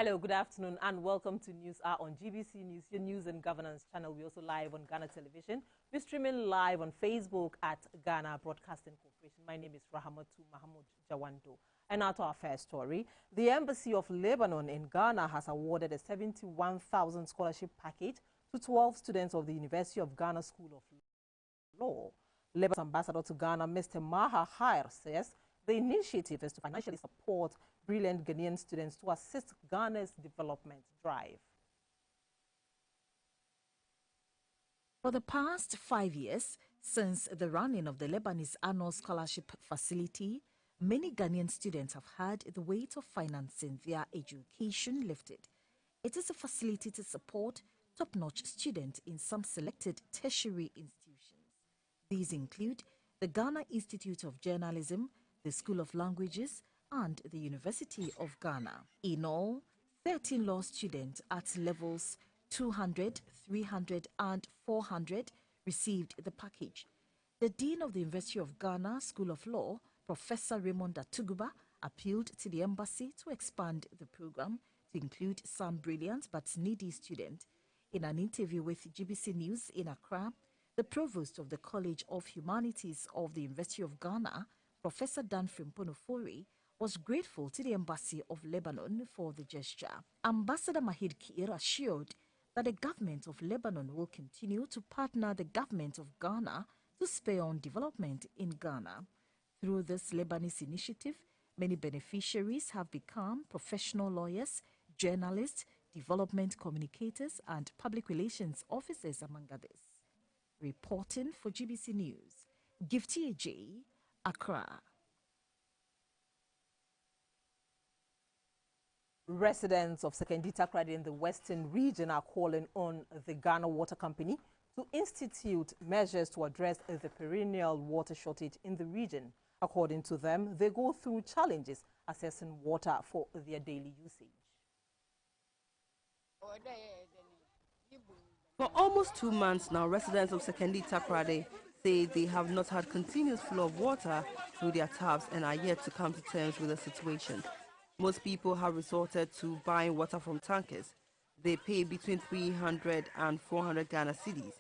Hello, good afternoon, and welcome to News Hour on GBC News, your news and governance channel. We're also live on Ghana Television. We're streaming live on Facebook at Ghana Broadcasting Corporation. My name is Rahamatu Mahamud Jawanto. And now to our first story. The Embassy of Lebanon in Ghana has awarded a 71,000 scholarship package to 12 students of the University of Ghana School of Law. Lebanon's ambassador to Ghana, Mr. Maha Khair, says the initiative is to financially support brilliant Ghanaian students to assist Ghana's development drive. For the past 5 years, since the running of the Lebanese Annual Scholarship Facility, many Ghanaian students have had the weight of financing their education lifted. It is a facility to support top-notch students in some selected tertiary institutions. These include the Ghana Institute of Journalism, the School of Languages, and the University of Ghana. In all, 13 law students at levels 200, 300, and 400 received the package. The Dean of the University of Ghana School of Law, Professor Raymond Atuguba, appealed to the embassy to expand the program to include some brilliant but needy students. In an interview with GBC News in Accra, the Provost of the College of Humanities of the University of Ghana, Professor Dan Frimponofori, was grateful to the Embassy of Lebanon for the gesture. Ambassador Mahid Kir assured that the government of Lebanon will continue to partner the government of Ghana to spur on development in Ghana. Through this Lebanese initiative, many beneficiaries have become professional lawyers, journalists, development communicators, and public relations officers, among others. Reporting for GBC News, Gifty J, Accra. Residents of Sekondi Takoradi in the western region are calling on the Ghana Water Company to institute measures to address the perennial water shortage in the region. According to them, they go through challenges accessing water for their daily usage. For almost 2 months now, residents of Sekondi Takoradi say they have not had continuous flow of water through their taps and are yet to come to terms with the situation. Most people have resorted to buying water from tankers. They pay between 300 and 400 Ghana cedis.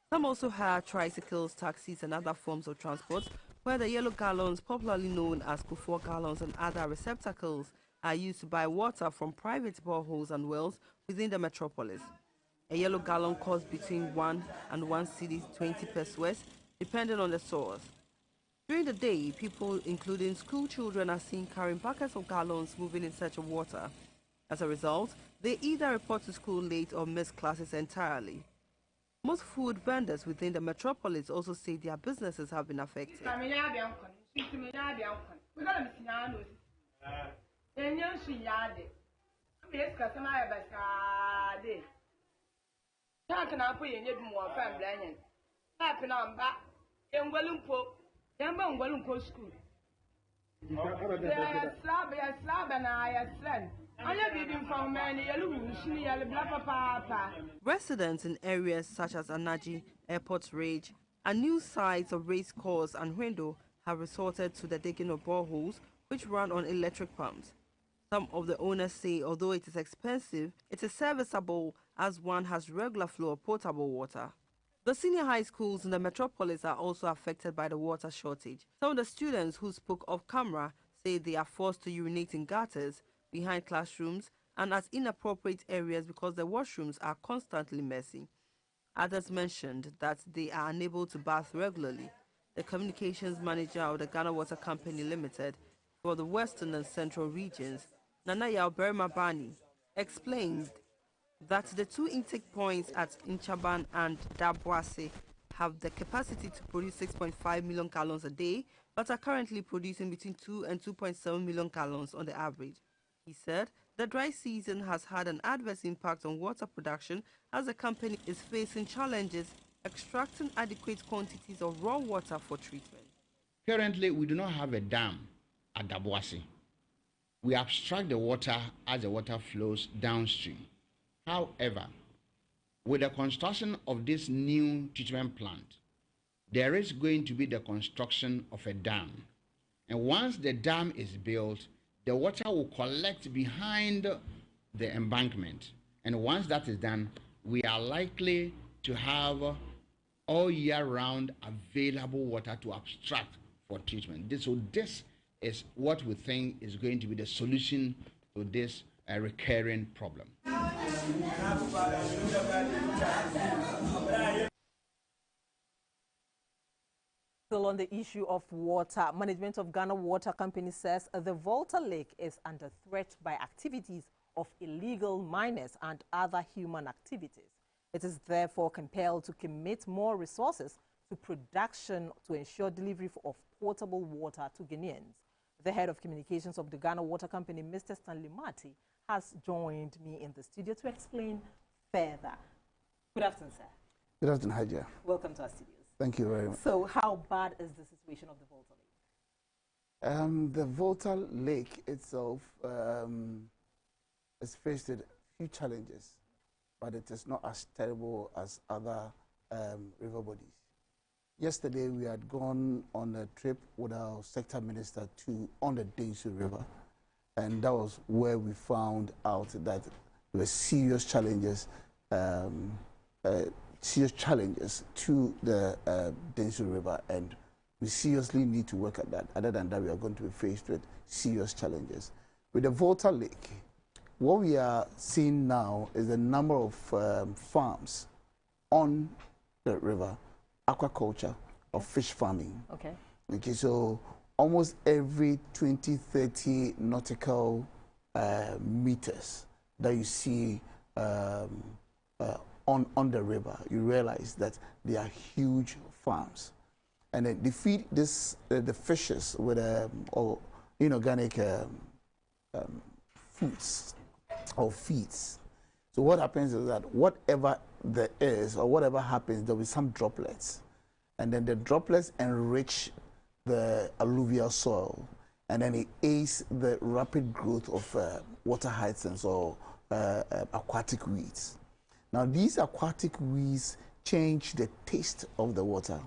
Some also hire tricycles, taxis, and other forms of transport, where the yellow gallons, popularly known as Kufuor gallons, and other receptacles are used to buy water from private boreholes and wells within the metropolis. A yellow gallon costs between 1 and 1 cedi 20 pesos, depending on the source. During the day, people, including school children, are seen carrying buckets of gallons moving in search of water. As a result, they either report to school late or miss classes entirely. Most food vendors within the metropolis also say their businesses have been affected. Residents in areas such as Anaji, Airport Ridge, and new sites of race course and window have resorted to the digging of boreholes which run on electric pumps. Some of the owners say although it is expensive, it is serviceable as one has regular flow of potable water. The senior high schools in the metropolis are also affected by the water shortage. Some of the students who spoke off camera say they are forced to urinate in gutters, behind classrooms, and at inappropriate areas because the washrooms are constantly messy. Others mentioned that they are unable to bath regularly. The communications manager of the Ghana Water Company Limited for the western and central regions, Nana Yauberma Bani, explained that the two intake points at Inchaban and Dabwase have the capacity to produce 6.5 million gallons a day, but are currently producing between 2 and 2.7 million gallons on the average. He said the dry season has had an adverse impact on water production as the company is facing challenges extracting adequate quantities of raw water for treatment. Currently, we do not have a dam at Dabwase. We abstract the water as the water flows downstream. However, with the construction of this new treatment plant, there is going to be the construction of a dam. And once the dam is built, the water will collect behind the embankment. And once that is done, we are likely to have all year round available water to abstract for treatment. So this is what we think is going to be the solution to this recurring problem. Still on the issue of water, management of Ghana Water Company says the Volta Lake is under threat by activities of illegal miners and other human activities. It is therefore compelled to commit more resources to production to ensure delivery of potable water to Ghanaians. The head of communications of the Ghana Water Company, Mr. Stanley Marty, has joined me in the studio to explain further. Good afternoon, sir. Good afternoon, Hajia. Welcome to our studios. Thank you very much. So how bad is the situation of the Volta Lake? The Volta Lake itself is faced with few challenges, but it is not as terrible as other river bodies. Yesterday, we had gone on a trip with our sector minister on the Densu River, and that was where we found out that there were serious challenges to the Densu River, and we seriously need to work at that. Other than that, we are going to be faced with serious challenges. With the Volta Lake, what we are seeing now is a number of farms on the river, aquaculture or fish farming. Okay, so almost every 20, 30 nautical meters that you see on the river, you realize that they are huge farms, and they feed the fishes with inorganic foods or feeds. So what happens is that whatever there is or whatever happens, there will be some droplets, and then the droplets enrich the alluvial soil, and then it aids the rapid growth of water hyacinths or aquatic weeds. Now, these aquatic weeds change the taste of the water,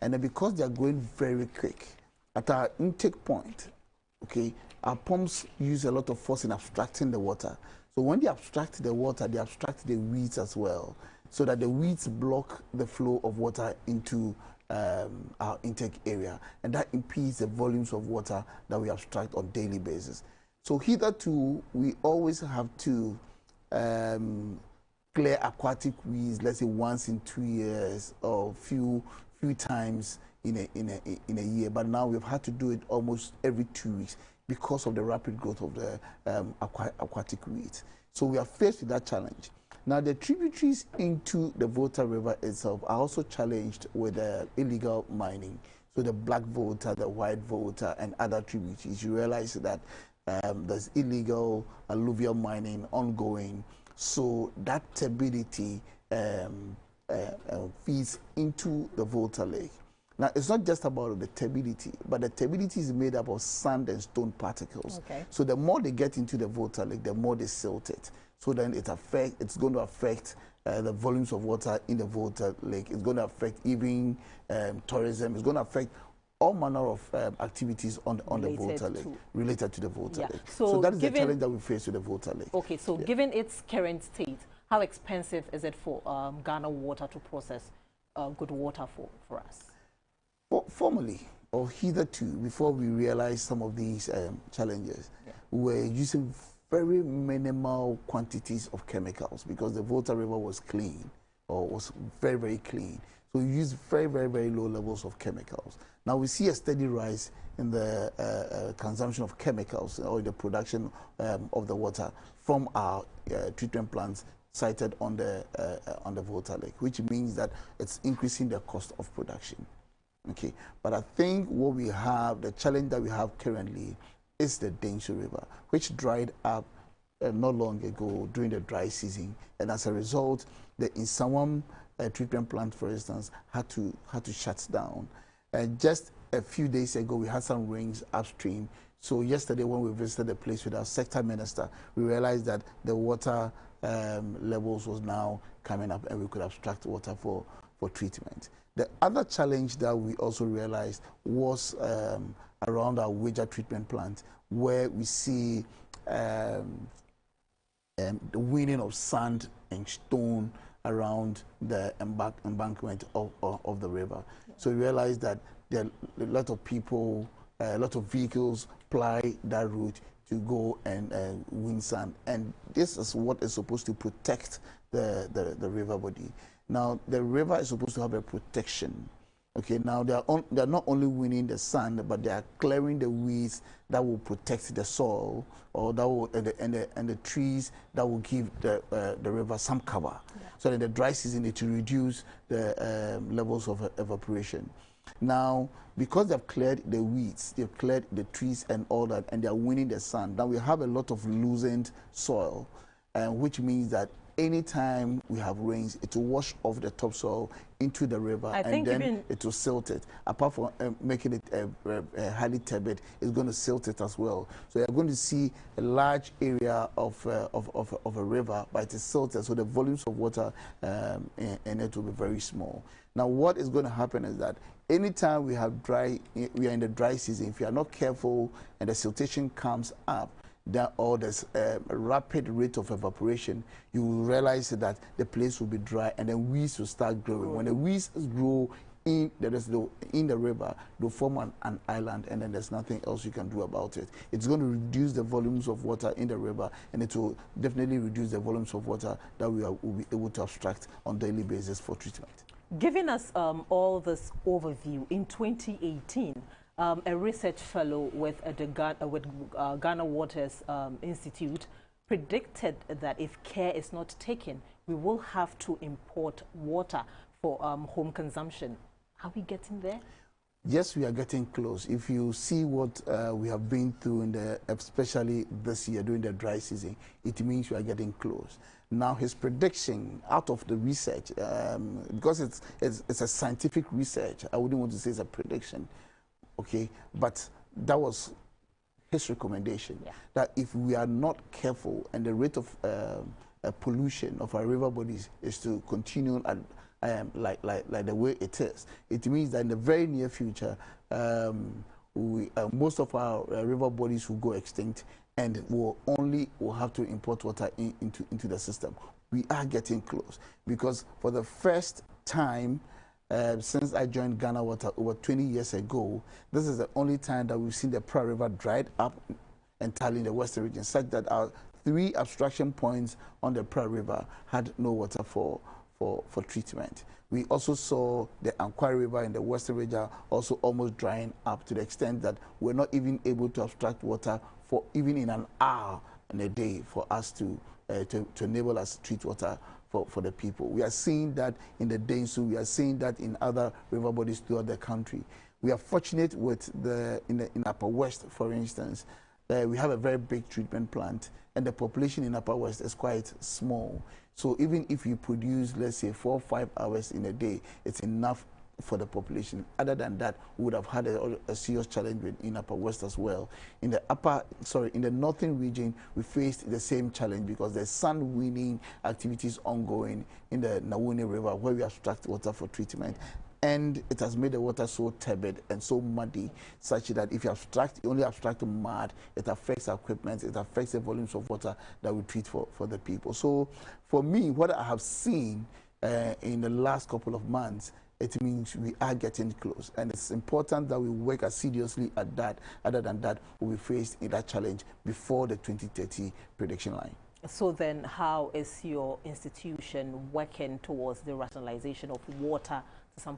and then because they are growing very quick, at our intake point, okay, our pumps use a lot of force in abstracting the water. So when they abstract the water, they abstract the weeds as well, so that the weeds block the flow of water into our intake area, and that impedes the volumes of water that we abstract on a daily basis. So hitherto, we always have to clear aquatic weeds, let's say once in 2 years or few times in a year. But now we've had to do it almost every 2 weeks because of the rapid growth of the aquatic weeds. So we are faced with that challenge. Now, the tributaries into the Volta River itself are also challenged with illegal mining. So the Black Volta, the White Volta, and other tributaries, you realize that there's illegal alluvial mining ongoing. So that turbidity feeds into the Volta Lake. Now, it's not just about the turbidity, but the turbidity is made up of sand and stone particles. Okay. So the more they get into the Volta Lake, the more they silt it. So then it's going to affect the volumes of water in the Volta Lake. It's going to affect even tourism. It's going to affect all manner of activities on the Volta Lake, related to the Volta Lake. So that is the challenge that we face with the Volta Lake. Okay, so given its current state, how expensive is it for Ghana Water to process good water for us? Formerly, or hitherto, before we realized some of these challenges, we were using very minimal quantities of chemicals because the Volta River was clean, or was very, very clean. So we use very, very, very low levels of chemicals. Now we see a steady rise in the consumption of chemicals or the production of the water from our treatment plants sited on the Volta Lake, which means that it's increasing the cost of production. Okay, but I think what we have, the challenge that we have currently, is the Densu River, which dried up not long ago during the dry season, and as a result, the Insawam treatment plant, for instance, had to shut down. And just a few days ago, we had some rains upstream. So yesterday, when we visited the place with our sector minister, we realized that the water levels was now coming up, and we could abstract water for treatment. The other challenge that we also realized was around our wager treatment plant, where we see the winning of sand and stone around the embankment of the river. So we realized that there are a lot of people, a lot of vehicles ply that route to go and win sand. And this is what is supposed to protect the river body. Now, the river is supposed to have a protection. Okay, now they're not only winning the sand, but they are clearing the weeds that will protect the soil, or that will and the trees that will give the river some cover. Yeah. So in the dry season, it will reduce the levels of evaporation. Now, because they've cleared the weeds, they've cleared the trees and all that, and they are winning the sand. Now we have a lot of loosened soil, which means that anytime we have rains, it will wash off the topsoil into the river, and then it will silt it. Apart from making it highly turbid, it's going to silt it as well. So you're going to see a large area of a river, but it is silted, so the volumes of water in it will be very small. Now, what is going to happen is that anytime we are in the dry season, if you are not careful and the siltation comes up, or there's a rapid rate of evaporation, you will realize that the place will be dry, and then weeds will start growing. When the weeds grow in the river, they'll form an island, and then there's nothing else you can do about it. It's going to reduce the volumes of water in the river, and it will definitely reduce the volumes of water that we will be able to abstract on a daily basis for treatment. Giving us all this overview, in 2018, a research fellow with Ghana Waters Institute predicted that if care is not taken, we will have to import water for home consumption. Are we getting there? Yes, we are getting close. If you see what we have been through, especially this year during the dry season, it means we are getting close. Now, his prediction out of the research, because it's a scientific research, I wouldn't want to say it's a prediction, okay? But that was his recommendation, that if we are not careful and the rate of pollution of our river bodies is to continue at like the way it is, it means that in the very near future, most of our river bodies will go extinct, and will have to import water into the system. We are getting close, because for the first time since I joined Ghana Water over 20 years ago, this is the only time that we've seen the Pra River dried up entirely in the western region, such that our 3 abstraction points on the Pra River had no water for treatment. We also saw the Ankwai River in the western region also almost drying up, to the extent that we're not even able to abstract water for even in an hour in a day for us to enable us to treat water for the people. We are seeing that in the Densu, we are seeing that in other river bodies throughout the country. We are fortunate with in Upper West, for instance, we have a very big treatment plant, and the population in Upper West is quite small. So even if you produce, let's say, 4 or 5 hours in a day, it's enough for the population. Other than that, we would have had a serious challenge in Upper West as well. In the northern region, we faced the same challenge, because there's sand winning activities ongoing in the Nawuni River, where we abstract water for treatment. And it has made the water so turbid and so muddy, such that if you only abstract mud, it affects our equipment, it affects the volumes of water that we treat for the people. So for me, what I have seen in the last couple of months, it means we are getting close, and it's important that we work assiduously at that. Other than that, we will face that challenge before the 2030 prediction line. So then, how is your institution working towards the rationalization of water to some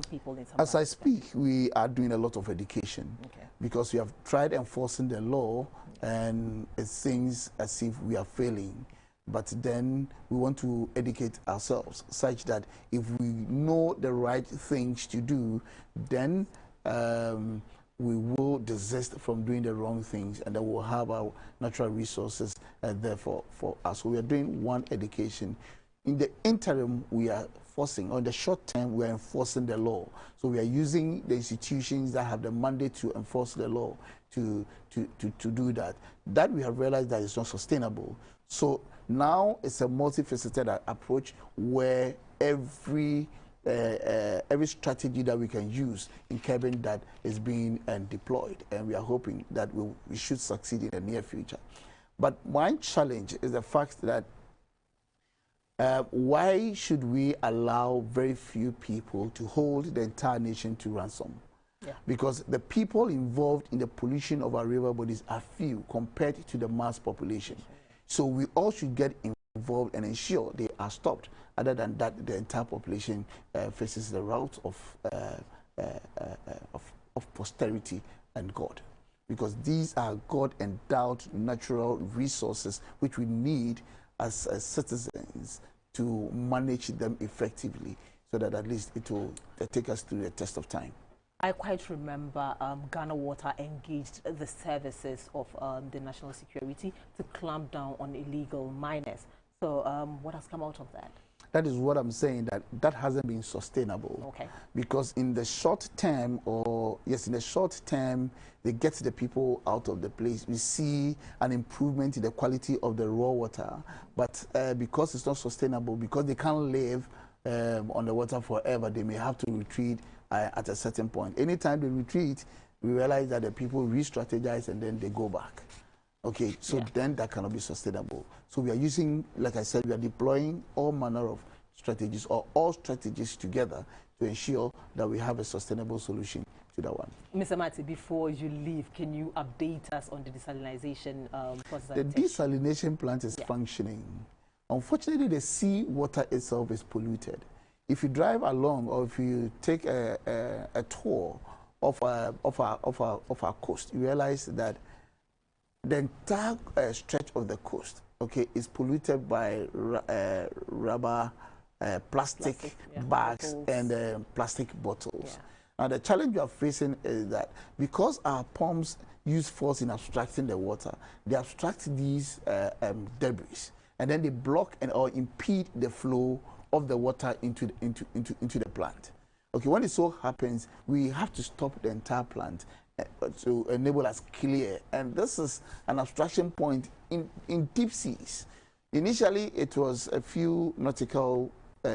people in some parts? As I speak, we are doing a lot of education, because we have tried enforcing the law, and it seems as if we are failing. But then we want to educate ourselves, such that if we know the right things to do, then we will desist from doing the wrong things, and then we'll have our natural resources there for us. So we are doing one education. In the interim, we are forcing, or in the short term, we are enforcing the law. So we are using the institutions that have the mandate to enforce the law to do that. That we have realized that is not sustainable. So now it's a multifaceted approach, where every strategy that we can use in curbing that is being deployed, and we are hoping that we should succeed in the near future. But one challenge is the fact that why should we allow very few people to hold the entire nation to ransom? Yeah. Because the people involved in the pollution of our river bodies are few compared to the mass population. So we all should get involved and ensure they are stopped. Other than that, the entire population faces the route of posterity and God. Because these are God-endowed natural resources which we need as citizens to manage them effectively, so that at least it will take us through the test of time. I quite remember Ghana Water engaged the services of the national security to clamp down on illegal miners. So what has come out of that? That is what I'm saying, that hasn't been sustainable. Okay. Because in the short term, in the short term, they get the people out of the place. We see an improvement in the quality of the raw water, but because it's not sustainable, because they can't live on the water forever, they may have to retreat at a certain point. Anytime they retreat, we realize that the people re-strategize and then they go back. Okay, so then that cannot be sustainable. So we are using, like I said, we are deploying all manner of strategies, or all strategies together, to ensure that we have a sustainable solution to that one. Mr. Mati, before you leave, can you update us on the desalination process? The desalination plant is functioning. Unfortunately, the sea water itself is polluted. If you drive along, or if you take a tour of our coast, you realize that the entire stretch of the coast, okay, is polluted by rubber, plastic bags, and plastic bottles. Now, the challenge we are facing is that because our pumps use force in abstracting the water, they abstract these debris, and then they block or impede the flow of the water into the plant. Okay, when it so happens, we have to stop the entire plant to enable us clear. And this is an abstraction point in deep seas. Initially, it was a few nautical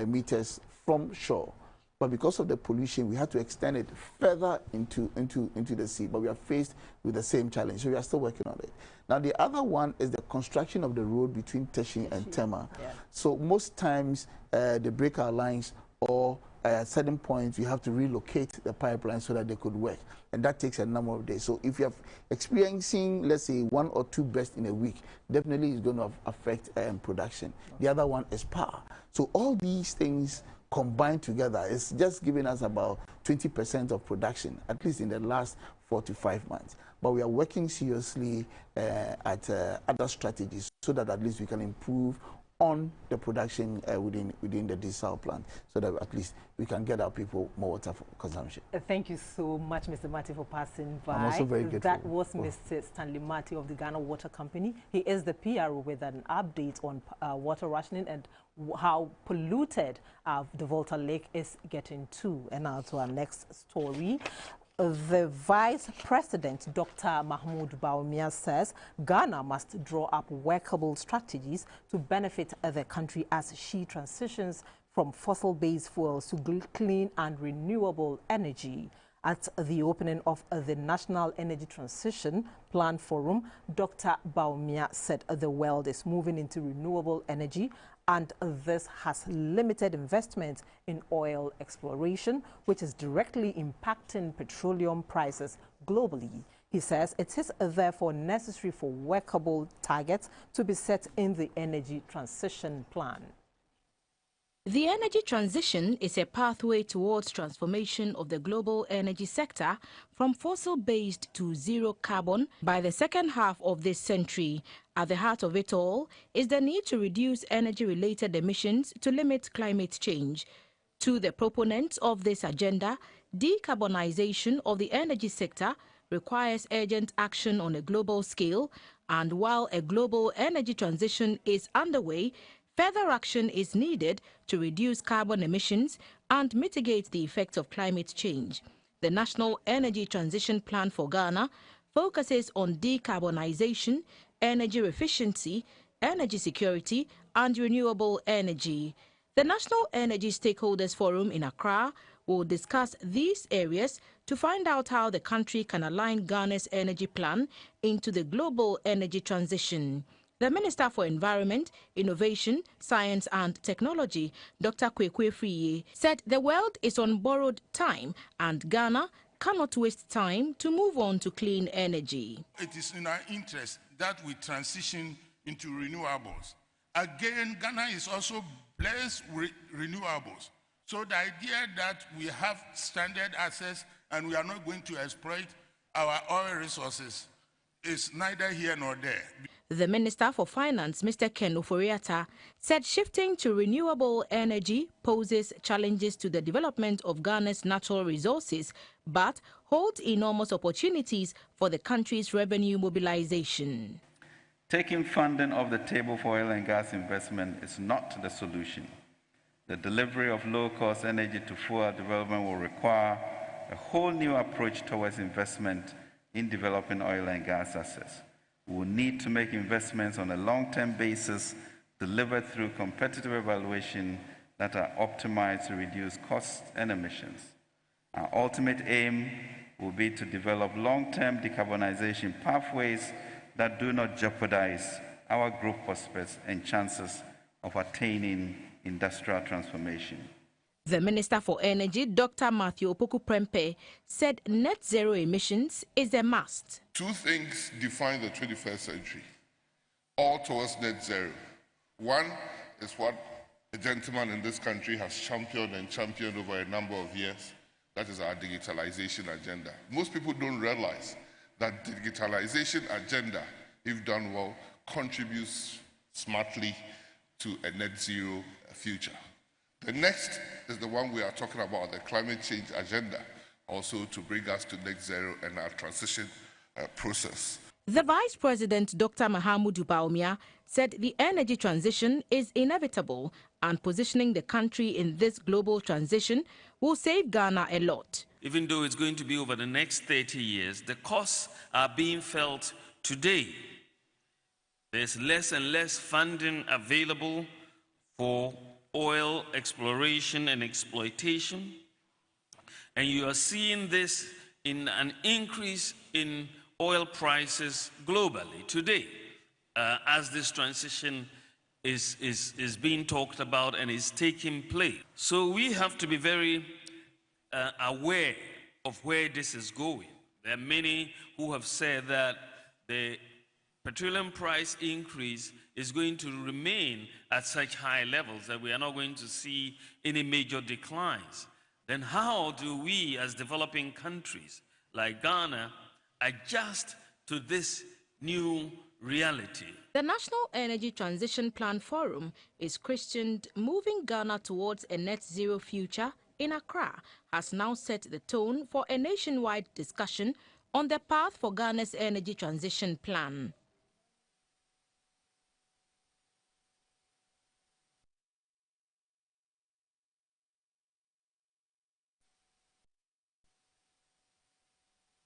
meters from shore, but because of the pollution, we had to extend it further into the sea. But we are faced with the same challenge, so we are still working on it. Now, the other one is the construction of the road between Teshi and Tema. So most times, they break our lines, or at certain points, we have to relocate the pipeline so that they could work. And that takes a number of days. So if you're experiencing, let's say, 1 or 2 bursts in a week, definitely it's going to affect production. The other one is power. So all these things combined together is just giving us about 20% of production, at least in the last 4 to 5 months. But we are working seriously at other strategies so that at least we can improve on the production within the desal plant, so that at least we can get our people more water for consumption. Thank you so much, Mr. Mati, for passing by. I'm also very grateful. That was Mr. Stanley Mati of the Ghana Water Company. He is the PRO with an update on water rationing and how polluted the Volta Lake is getting to. And now to our next story. The Vice President, Dr. Mahmoud Bawumia, says Ghana must draw up workable strategies to benefit the country as she transitions from fossil-based fuels to clean and renewable energy. At the opening of the National Energy Transition Plan Forum, Dr. Bawumia said the world is moving into renewable energy, and this has limited investment in oil exploration, which is directly impacting petroleum prices globally. He says it is therefore necessary for workable targets to be set in the energy transition plan. The energy transition is a pathway towards transformation of the global energy sector from fossil-based to zero carbon by the second half of this century. At the heart of it all is the need to reduce energy-related emissions to limit climate change. To the proponents of this agenda, decarbonization of the energy sector requires urgent action on a global scale, and while a global energy transition is underway, further action is needed to reduce carbon emissions and mitigate the effects of climate change. The National Energy Transition Plan for Ghana focuses on decarbonization, energy efficiency, energy security, and renewable energy. The National Energy Stakeholders Forum in Accra will discuss these areas to find out how the country can align Ghana's energy plan into the global energy transition. The Minister for Environment, Innovation, Science and Technology, Dr. Kwekwe Friye, said the world is on borrowed time and Ghana cannot waste time to move on to clean energy. It is in our interest that we transition into renewables. Again, Ghana is also blessed with renewables. So the idea that we have stranded assets and we are not going to exploit our oil resources is neither here nor there. The Minister for Finance, Mr. Ken Oforiatta, said shifting to renewable energy poses challenges to the development of Ghana's natural resources, but holds enormous opportunities for the country's revenue mobilization. Taking funding off the table for oil and gas investment is not the solution. The delivery of low-cost energy to fuel development will require a whole new approach towards investment in developing oil and gas assets. We will need to make investments on a long-term basis delivered through competitive evaluation that are optimized to reduce costs and emissions. Our ultimate aim will be to develop long-term decarbonization pathways that do not jeopardize our growth prospects and chances of attaining industrial transformation. The Minister for Energy, Dr. Matthew Opoku-Prempeh, said net zero emissions is a must. Two things define the 21st century, all towards net zero. One is what a gentleman in this country has championed over a number of years. That is our digitalization agenda. Most people don't realize that the digitalization agenda, if done well, contributes smartly to a net zero future. The next is the one we are talking about, the climate change agenda, also to bring us to net zero and our transition process. The Vice President, Dr. Mahamudu Bawumia, said the energy transition is inevitable and positioning the country in this global transition will save Ghana a lot. Even though it's going to be over the next 30 years, the costs are being felt today. There's less and less funding available for oil exploration and exploitation, and you are seeing this in an increase in oil prices globally today as this transition is being talked about and is taking place. So we have to be very aware of where this is going. There are many who have said that the petroleum price increase is going to remain at such high levels that we are not going to see any major declines. Then how do we as developing countries like Ghana adjust to this new reality? The National Energy Transition Plan Forum is christened Moving Ghana Towards a Net Zero Future in Accra has now set the tone for a nationwide discussion on the path for Ghana's energy transition plan.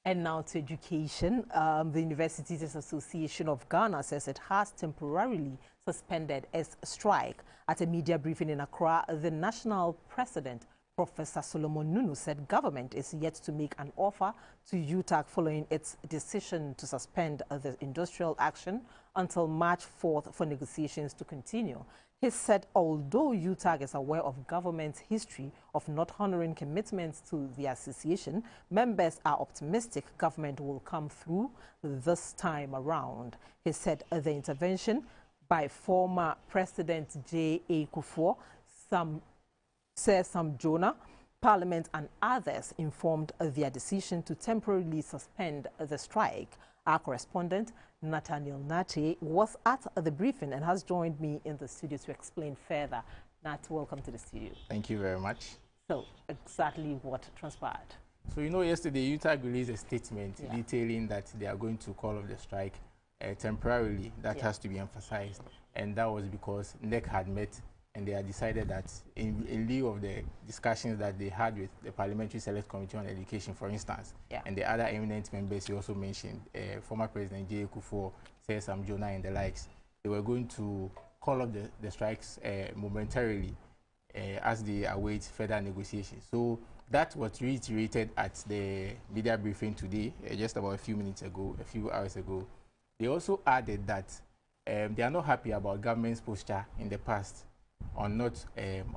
And now to education. The Universities Association of Ghana says it has temporarily suspended its strike. At a media briefing in Accra, the national president, Professor Solomon Nunu, said government is yet to make an offer to UTAG following its decision to suspend the industrial action until March 4th for negotiations to continue. He said although UTAG is aware of government's history of not honoring commitments to the association, members are optimistic government will come through this time around. He said the intervention by former President J.A. Kufuor, Sam Jonah, Parliament and others informed their decision to temporarily suspend the strike. Our correspondent, Nathaniel Nate, was at the briefing and has joined me in the studio to explain further. Nat, welcome to the studio. Thank you very much. So, exactly what transpired? So, yesterday UTAG released a statement detailing that they are going to call off the strike temporarily. That has to be emphasized. And that was because NEC had met and they had decided that in lieu of the discussions that they had with the Parliamentary Select Committee on Education, for instance, and the other eminent members you also mentioned, former President J.A. Kufuor, Sam Jonah and the likes, they were going to call off the strikes momentarily as they await further negotiations. So that was reiterated at the media briefing today, just about a few hours ago. They also added that They are not happy about government's posture in the past on not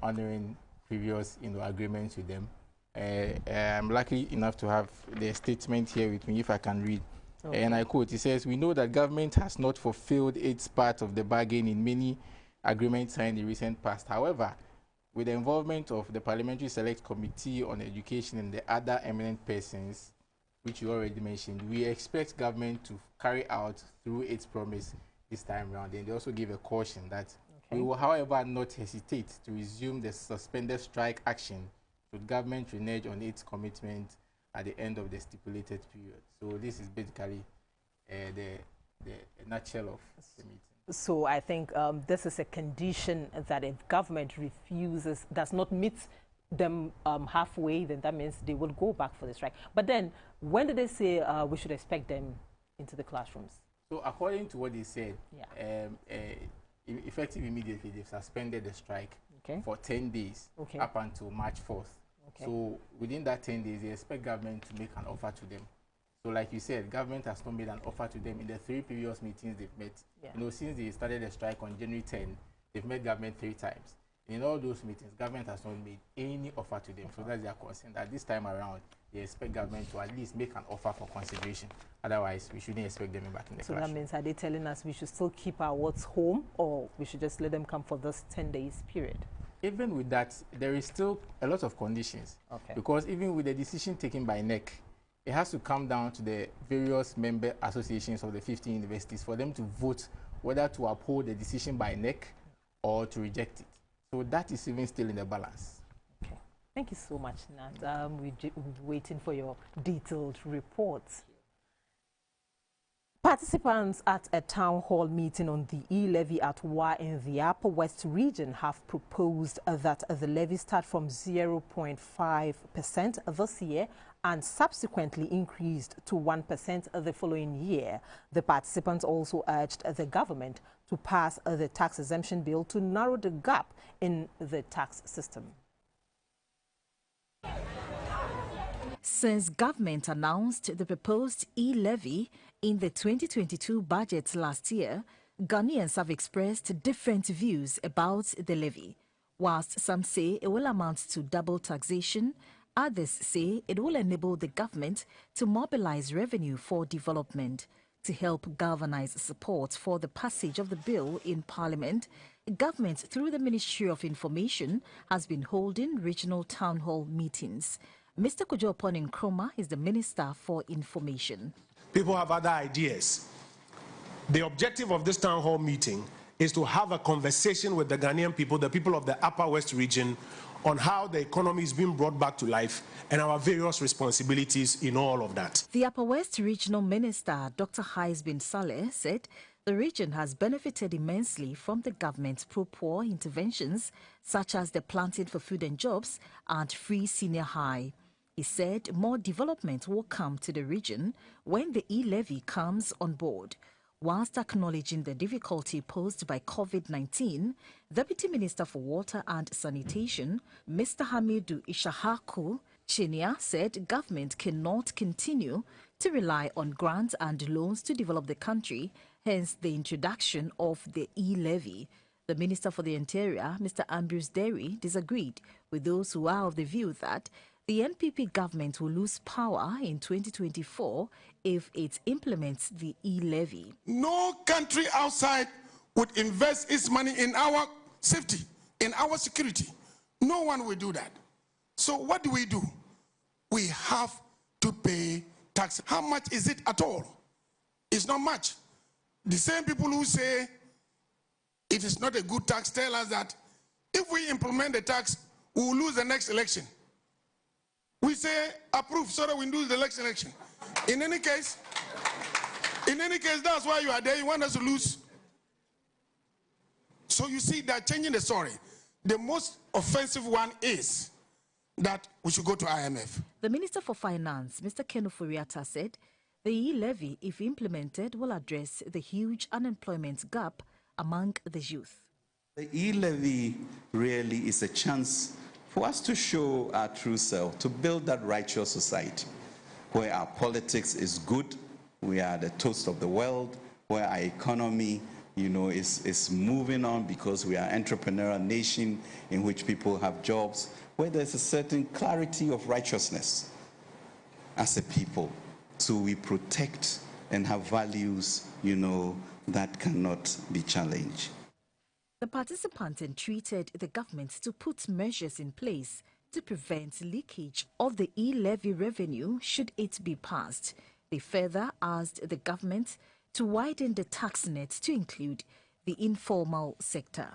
honoring previous agreements with them. I'm lucky enough to have the statement here with me, if I can read. Okay. And I quote, it says, "We know that government has not fulfilled its part of the bargain in many agreements signed in recent past. However, with the involvement of the Parliamentary Select Committee on Education and the other eminent persons, which you already mentioned, we expect government to carry out through its promise this time around." And they also give a caution that we will, however, not hesitate to resume the suspended strike action should government renege on its commitment at the end of the stipulated period. So this is basically the nutshell of the meeting. So I think this is a condition that if government refuses, does not meet them halfway, then that means they will go back for the strike. But then, when did they say we should expect them into the classrooms? So according to what they said, effective immediately, they've suspended the strike for 10 days up until March 4th. So within that 10 days, they expect government to make an offer to them. So like you said, government has not made an offer to them in the 3 previous meetings they've met. Since they started the strike on January 10, they've met government 3 times. In all those meetings, government has not made any offer to them. So that's their concern, that this time around, they expect government to at least make an offer for consideration. Otherwise, we shouldn't expect them back in the classroom. So that means, are they telling us we should still keep our words home, or we should just let them come for this 10 days period? Even with that, there is still a lot of conditions. Because even with the decision taken by NEC, it has to come down to the various member associations of the 15 universities for them to vote whether to uphold the decision by NEC or to reject it. So that is even still in the balance. Okay. Thank you so much, Nat. We're waiting for your detailed reports. Participants at a town hall meeting on the e-levy at WA in the Upper West region have proposed that the levy start from 0.5% this year and subsequently increased to 1% the following year. The participants also urged the government to pass the tax exemption bill to narrow the gap in the tax system. Since government announced the proposed e-levy in the 2022 budget last year, Ghanaians have expressed different views about the levy. Whilst some say it will amount to double taxation, others say it will enable the government to mobilize revenue for development. To help galvanize support for the passage of the bill in Parliament, government through the Ministry of Information has been holding regional town hall meetings. Mr. Kojo Nkrumah is the Minister for Information. People have other ideas. The objective of this town hall meeting is to have a conversation with the Ghanaian people, the people of the Upper West region, on how the economy is being brought back to life and our various responsibilities in all of that. The Upper West Regional Minister, Dr. Hais bin Saleh, said the region has benefited immensely from the government's pro-poor interventions, such as the Planting for Food and Jobs and Free Senior High. He said more development will come to the region when the e-levy comes on board. Whilst acknowledging the difficulty posed by COVID-19, Deputy Minister for Water and Sanitation, Mr. Hamidu Ishahaku Chinia, said government cannot continue to rely on grants and loans to develop the country, hence the introduction of the e-levy. The Minister for the Interior, Mr. Ambrose Derry, disagreed with those who are of the view that the NPP government will lose power in 2024 if it implements the e-levy. No country outside would invest its money in our safety, in our security. No one will do that. So what do? We have to pay tax. How much is it at all? It's not much. The same people who say it is not a good tax tell us that if we implement the tax, we will lose the next election. We say approve so that we lose the next election. In any case, that's why you are there. You want us to lose. So you see, they're changing the story. The most offensive one is that we should go to IMF. The Minister for Finance, Mr. Ken Ofori-Atta, said the e-levy, if implemented, will address the huge unemployment gap among the youth. The e-levy really is a chance for us to show our true self, to build that righteous society where our politics is good, we are the toast of the world, where our economy is moving on because we are an entrepreneurial nation in which people have jobs, where there's a certain clarity of righteousness as a people. So we protect and have values, that cannot be challenged. The participants entreated the government to put measures in place to prevent leakage of the e-levy revenue should it be passed. They further asked the government to widen the tax net to include the informal sector.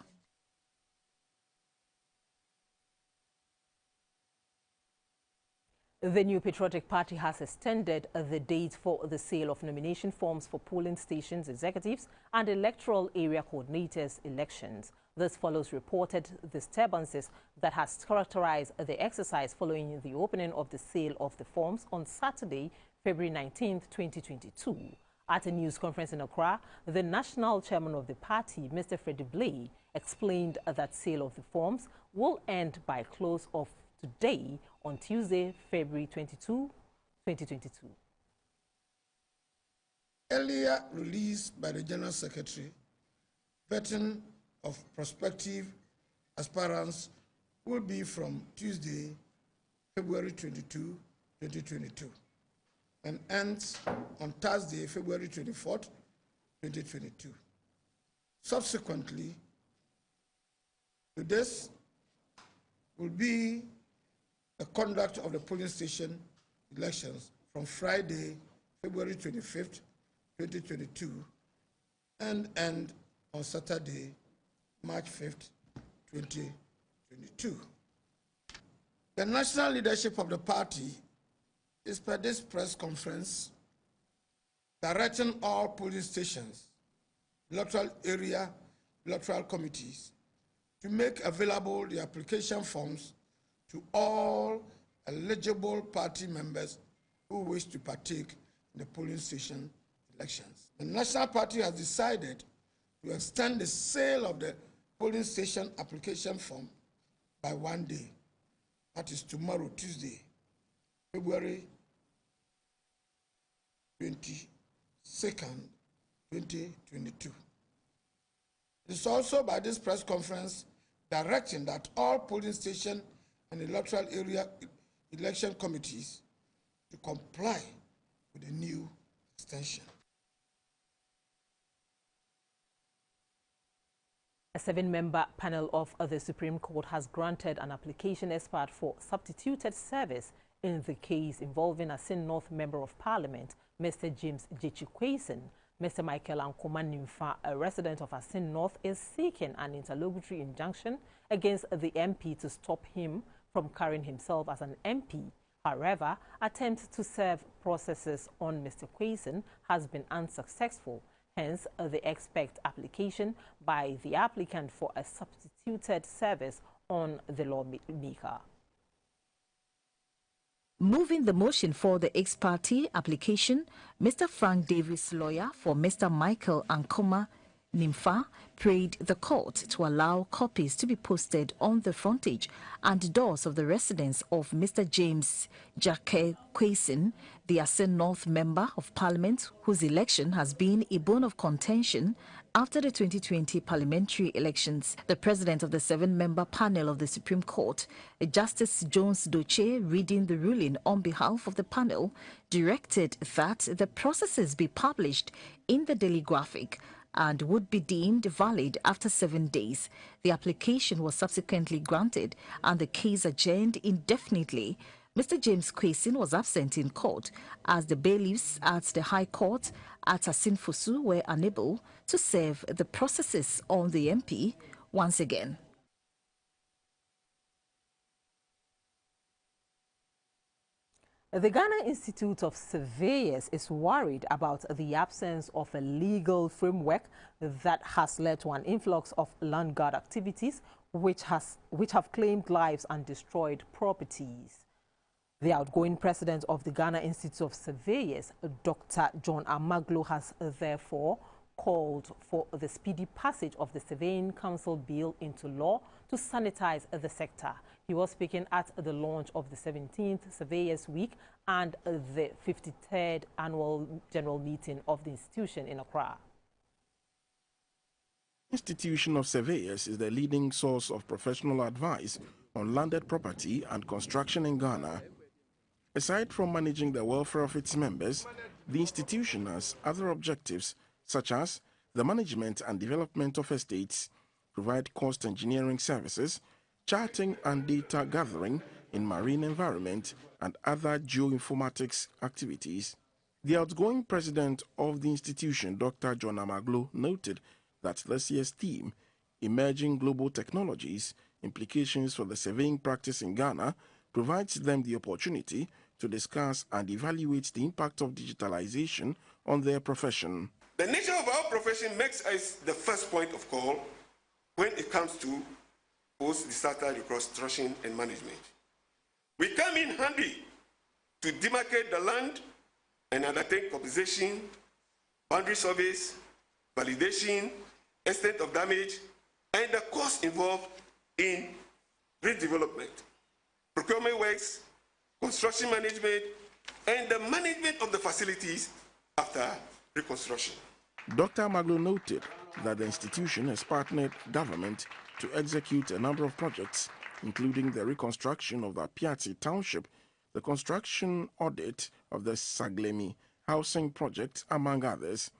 The New Patriotic Party has extended the date for the sale of nomination forms for polling stations executives and electoral area coordinators elections. This follows reported disturbances that has characterized the exercise following the opening of the sale of the forms on Saturday, February 19, 2022. At a news conference in Accra, the national chairman of the party, Mr. Freddie Blay, explained that sale of the forms will end by close of today on Tuesday, February 22, 2022. Earlier released by the General Secretary, vetting of prospective aspirants will be from Tuesday, February 22, 2022, and ends on Thursday, February 24th, 2022. Subsequently to this will be the conduct of the polling station elections from Friday, February 25th, 2022, and end on Saturday, March 5th, 2022. The national leadership of the party is per this press conference directing all polling stations, electoral area, electoral committees to make available the application forms to all eligible party members who wish to partake in the polling station elections. The National Party has decided to extend the sale of the polling station application form by 1 day. That is tomorrow, Tuesday, February 22nd, 2022. It is also by this press conference directing that all polling station and electoral area election committees to comply with the new extension. A 7-member panel of the Supreme Court has granted an application expert for substituted service in the case involving Asin North Member of Parliament, Mr. James Kwesen. Mr. Michael Ankoma Nimfa, a resident of Asin North, is seeking an interlocutory injunction against the MP to stop him from carrying himself as an MP. However, attempts to serve processes on Mr. Kwesen has been unsuccessful. Hence, the expect application by the applicant for a substituted service on the lawmaker. Moving the motion for the ex-party application, Mr. Frank Davis, lawyer for Mr. Michael Ankoma Nimfa, prayed the court to allow copies to be posted on the frontage and doors of the residence of Mr. James Kwesen, the Asin North Member of Parliament, whose election has been a bone of contention after the 2020 parliamentary elections. The president of the 7-member panel of the Supreme Court, Justice Jones Doche, reading the ruling on behalf of the panel, directed that the processes be published in the Daily Graphic and would be deemed valid after 7 days. The application was subsequently granted and the case adjourned indefinitely. Mr. James Kwesen was absent in court as the bailiffs at the High Court at Asinfosu were unable to serve the processes on the MP once again. The Ghana Institute of Surveyors is worried about the absence of a legal framework that has led to an influx of land guard activities which have claimed lives and destroyed properties. The outgoing president of the Ghana Institute of Surveyors, Dr. John Amaglo, has therefore called for the speedy passage of the Surveying Council Bill into law to sanitize the sector. He was speaking at the launch of the 17th Surveyors Week and the 53rd Annual General Meeting of the institution in Accra. Institution of Surveyors is the leading source of professional advice on landed property and construction in Ghana. Aside from managing the welfare of its members, the institution has other objectives such as the management and development of estates, provide cost engineering services, charting and data gathering in marine environment, and other geoinformatics activities. The outgoing president of the institution, Dr. John Amaglo, noted that this year's theme, Emerging Global Technologies, Implications for the Surveying Practice in Ghana, provides them the opportunity to discuss and evaluate the impact of digitalization on their profession. The nature of our profession makes us the first point of call when it comes to post-disaster reconstruction and management. We come in handy to demarcate the land and undertake compensation, boundary surveys, validation, extent of damage, and the cost involved in redevelopment, procurement works, construction management, and the management of the facilities after reconstruction. Dr. Maglo noted that the institution has partnered government to execute a number of projects, including the reconstruction of the Piazzi Township, the construction audit of the Saglemi housing project, among others.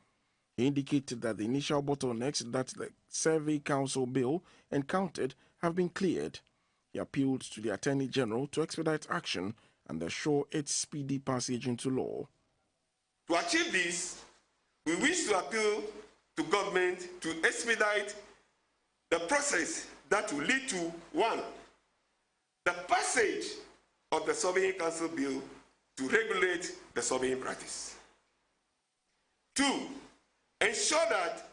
He indicated that the initial bottlenecks that the Survey Council bill encountered have been cleared. He appealed to the Attorney General to expedite action and assure its speedy passage into law. To achieve this, we wish to appeal to government to expedite the process that will lead to 1. The passage of the Surveying Council bill to regulate the surveying practice. 2. Ensure that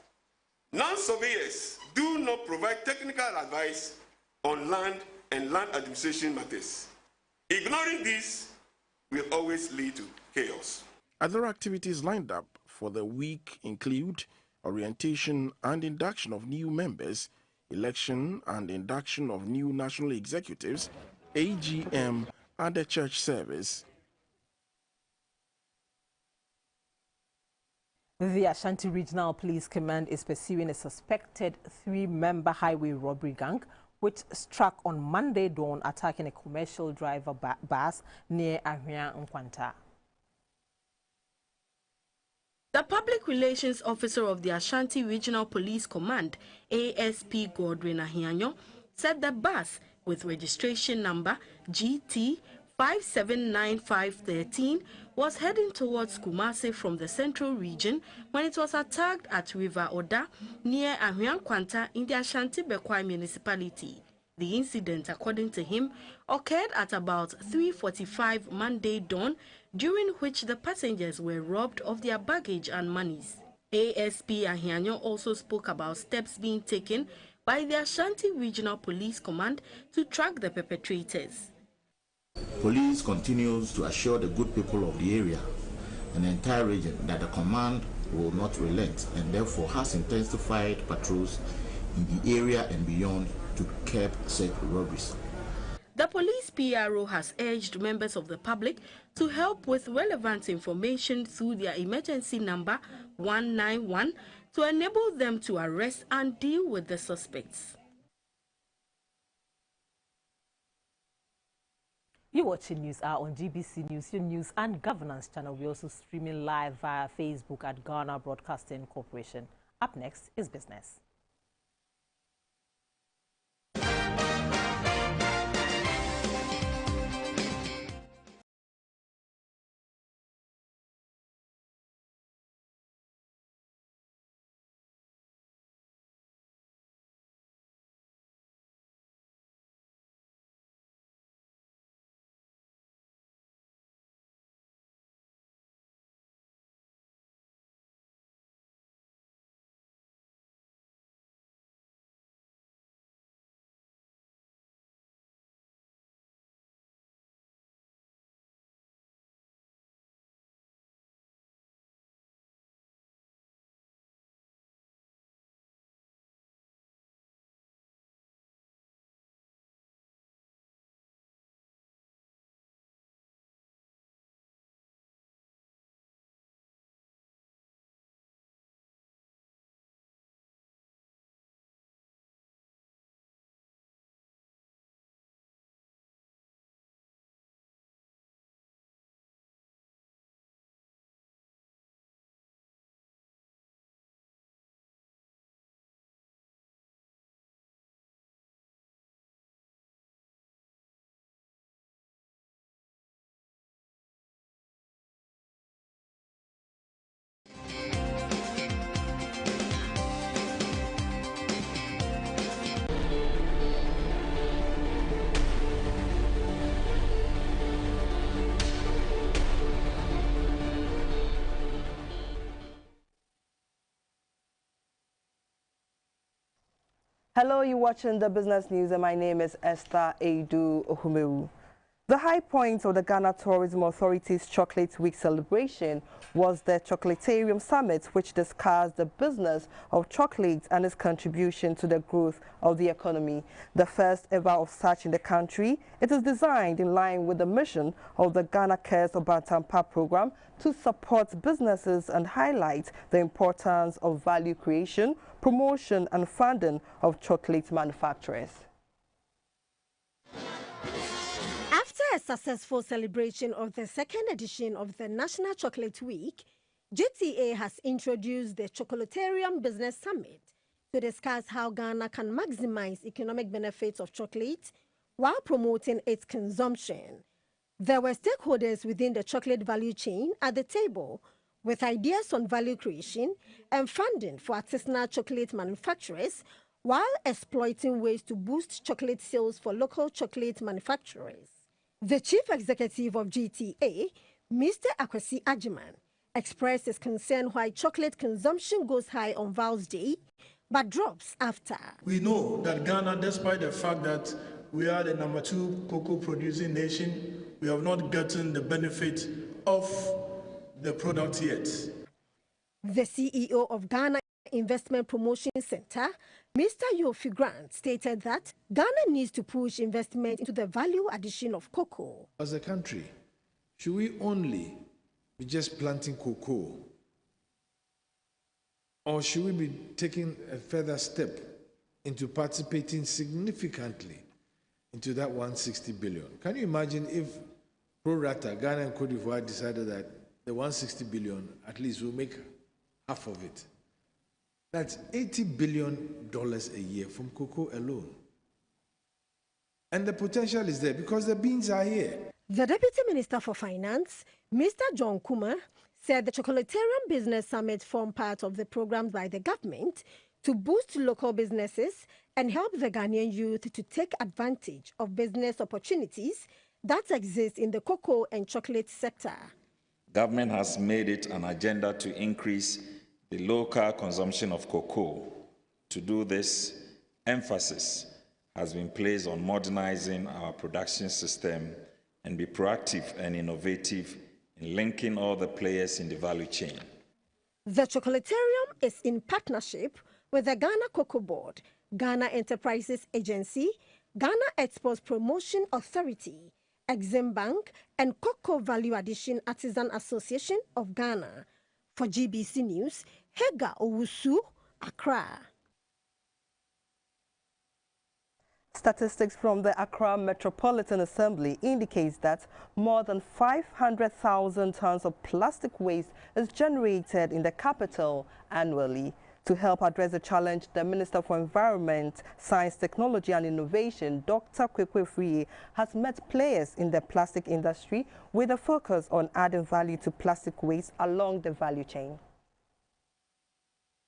non-surveyors do not provide technical advice on land and land administration matters. Ignoring this will always lead to chaos. Other activities lined up for the week include orientation and induction of new members, election and induction of new national executives, AGM, and a church service. The Ashanti Regional Police Command is pursuing a suspected 3-member highway robbery gang, which struck on Monday dawn, attacking a commercial driver bus near Ahria Nkwanta. The Public Relations Officer of the Ashanti Regional Police Command, ASP Godwin Ahianyo, said the bus, with registration number GT 579513, was heading towards Kumasi from the Central Region when it was attacked at River Oda near Ahriankwanta in the Ashanti Bekwai municipality. The incident, according to him, occurred at about 3:45 Monday dawn, during which the passengers were robbed of their baggage and monies. ASP Ahianyo also spoke about steps being taken by the Ashanti Regional Police Command to track the perpetrators. Police continues to assure the good people of the area and the entire region that the command will not relent and therefore has intensified patrols in the area and beyond to curb said robberies. The police PRO has urged members of the public to help with relevant information through their emergency number 191 to enable them to arrest and deal with the suspects. You're watching News Hour on GBC News, your news and governance channel. We're also streaming live via Facebook at Ghana Broadcasting Corporation. Up next is business. Hello, you're watching the business news, and my name is Esther Edu Ohumewu. The high point of the Ghana Tourism Authority's Chocolate Week celebration was the Chocolatarium Summit, which discussed the business of chocolate and its contribution to the growth of the economy. The first ever of such in the country, it is designed in line with the mission of the Ghana Cares Obantampa program to support businesses and highlight the importance of value creation, promotion and funding of chocolate manufacturers. After a successful celebration of the second edition of the National Chocolate Week, GTA has introduced the Chocolatarium Business Summit to discuss how Ghana can maximize economic benefits of chocolate while promoting its consumption. There were stakeholders within the chocolate value chain at the table with ideas on value creation and funding for artisanal chocolate manufacturers while exploiting ways to boost chocolate sales for local chocolate manufacturers. The chief executive of GTA, Mr. Akwasi Ajiman, expressed his concern why chocolate consumption goes high on Val's Day but drops after. We know that Ghana, despite the fact that we are the #2 cocoa producing nation, we have not gotten the benefit of the product yet. The CEO of Ghana Investment Promotion Center, Mr. Yofi Grant, stated that Ghana needs to push investment into the value addition of cocoa. As a country, should we only be just planting cocoa? Or should we be taking a further step into participating significantly into that 160 billion? Can you imagine if pro rata Ghana and Cote d'Ivoire decided that the 160 billion at least will make half of it? That's $80 billion a year from cocoa alone. And the potential is there because the beans are here. The Deputy Minister for Finance, Mr. John Kuma, said the Chocolatarium Business Summit formed part of the programs by the government to boost local businesses and help the Ghanaian youth to take advantage of business opportunities that exist in the cocoa and chocolate sector. Government has made it an agenda to increase the local consumption of cocoa. To do this, emphasis has been placed on modernizing our production system and be proactive and innovative in linking all the players in the value chain. The Chocolatarium is in partnership with the Ghana Cocoa Board, Ghana Enterprises Agency, Ghana Exports Promotion Authority, Exim Bank, and Cocoa Value Addition Artisan Association of Ghana. For GBC News, Hega Owusu, Accra. Statistics from the Accra Metropolitan Assembly indicates that more than 500,000 tons of plastic waste is generated in the capital annually. To help address the challenge, the Minister for Environment, Science, Technology and Innovation, Dr. Kwekwe Friye, has met players in the plastic industry with a focus on adding value to plastic waste along the value chain.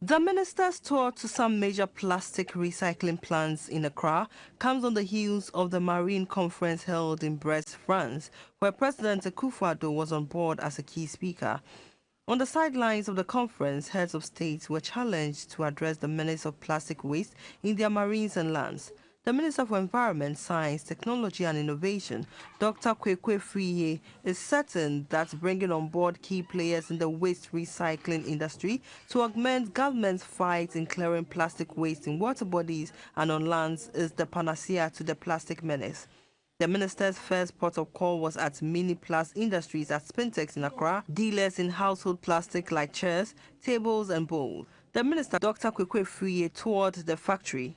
The minister's tour to some major plastic recycling plants in Accra comes on the heels of the Marine Conference held in Brest, France, where President Akufo-Addo was on board as a key speaker. On the sidelines of the conference, heads of states were challenged to address the menace of plastic waste in their marines and lands. The Minister for Environment, Science, Technology and Innovation, Dr. Kwekwe Friye, is certain that bringing on board key players in the waste recycling industry to augment government's fight in clearing plastic waste in water bodies and on lands is the panacea to the plastic menace. The minister's first port of call was at Mini Plus Industries at Spintex in Accra, dealers in household plastic like chairs, tables and bowls. The minister, Dr. Kwekwe Friye, toured the factory.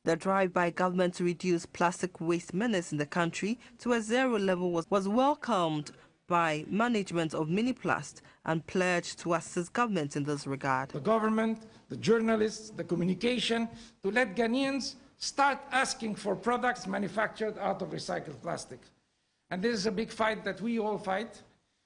The drive by government to reduce plastic waste menace in the country to a zero level was welcomed by management of Miniplast and pledged to assist government in this regard. The government, the journalists, the communication, to let Ghanaians start asking for products manufactured out of recycled plastic. And this is a big fight that we all fight,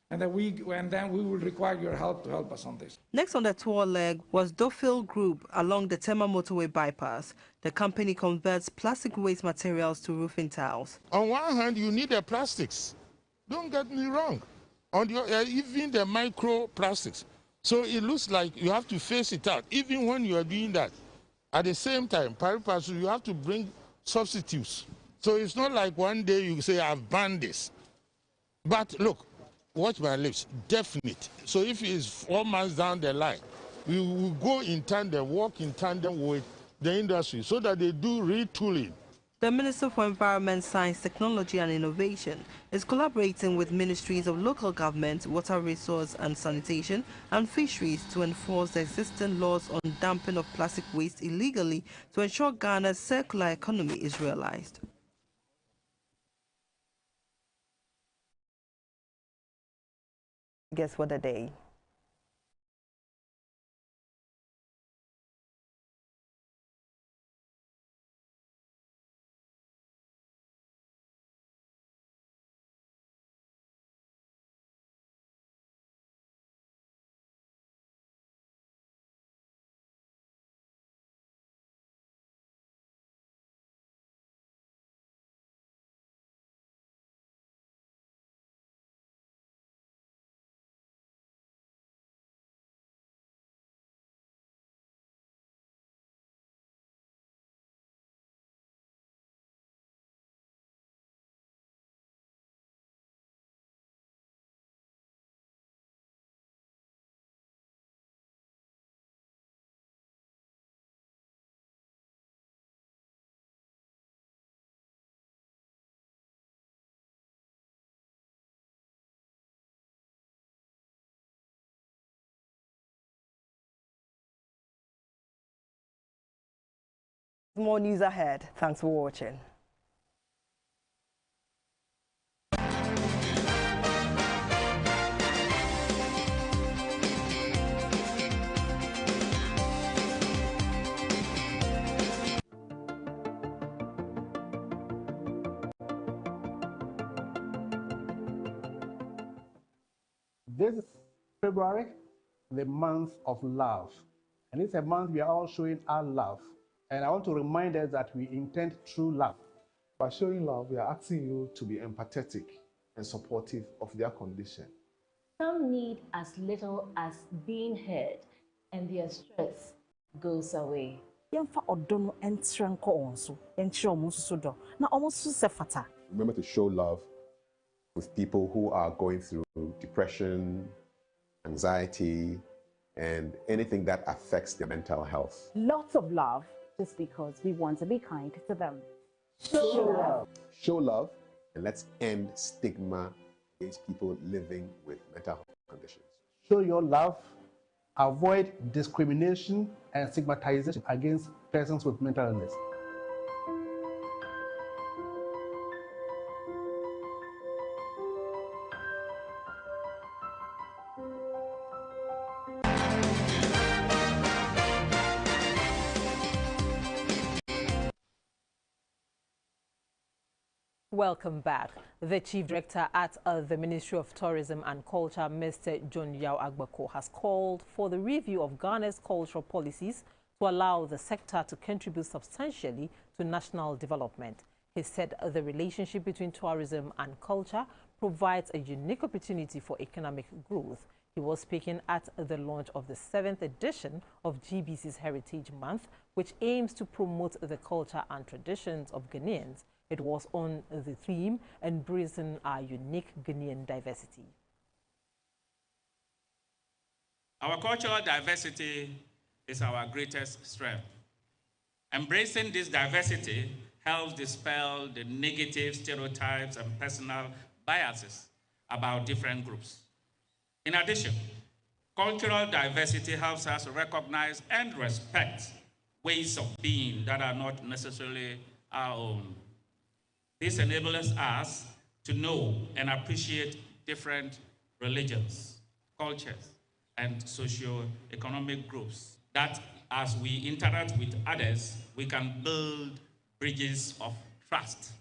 and then we will require your help to help us on this. Next on the tour leg was Dofil Group along the Tema Motorway bypass. The company converts plastic waste materials to roofing tiles. On one hand, you need the plastics. Don't get me wrong. On the, even the microplastics. So it looks like you have to face it out. Even when you are doing that, at the same time, pari passu, you have to bring substitutes. So it's not like one day you say, I've banned this. But look, watch my lips, definite. So if it's 4 months down the line, we will go in tandem, work in tandem with the industry so that they do retooling. The Minister for Environment, Science, Technology and Innovation is collaborating with ministries of local government, water resource and sanitation, and fisheries to enforce the existing laws on dumping of plastic waste illegally to ensure Ghana's circular economy is realized. Guess what a day? More news ahead. Thanks for watching. This is February, the month of love. And it's a month we are all showing our love. And I want to remind us that we intend true love. By showing love, we are asking you to be empathetic and supportive of their condition. Some need as little as being heard, and their stress goes away. Remember to show love with people who are going through depression, anxiety, and anything that affects their mental health. Lots of love, just because we want to be kind to them. Show love. Show love, and let's end stigma against people living with mental health conditions. Show your love, avoid discrimination and stigmatization against persons with mental illness. Welcome back. The Chief Director at the Ministry of Tourism and Culture, Mr. John Yao Agbako, has called for the review of Ghana's cultural policies to allow the sector to contribute substantially to national development. He said the relationship between tourism and culture provides a unique opportunity for economic growth. He was speaking at the launch of the 7th edition of GBC's Heritage Month, which aims to promote the culture and traditions of Ghanaians. It was on the theme, Embracing Our Unique Ghanaian Diversity. Our cultural diversity is our greatest strength. Embracing this diversity helps dispel the negative stereotypes and personal biases about different groups. In addition, cultural diversity helps us recognize and respect ways of being that are not necessarily our own. This enables us to know and appreciate different religions, cultures, and socio-economic groups, that as we interact with others, we can build bridges of trust,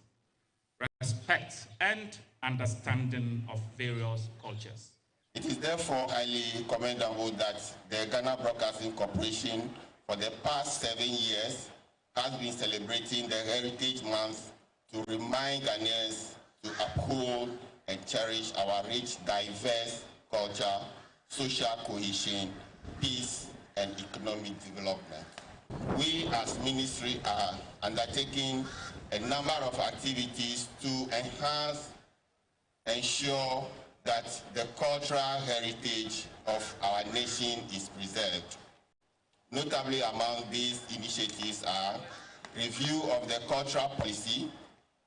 respect, and understanding of various cultures. It is therefore highly commendable that the Ghana Broadcasting Corporation for the past 7 years has been celebrating the Heritage Month to remind Ghanaians to uphold and cherish our rich, diverse culture social cohesion, peace, and economic development. We as ministry are undertaking a number of activities to enhance, ensure that the cultural heritage of our nation is preserved. Notably among these initiatives are review of the cultural policy.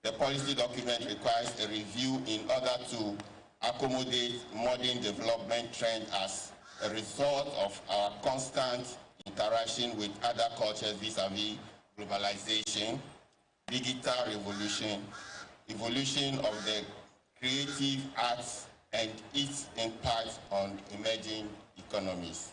The policy document requires a review in order to accommodate modern development trends as a result of our constant interaction with other cultures vis-à-vis globalization, digital revolution, evolution of the creative arts, and its impact on emerging economies.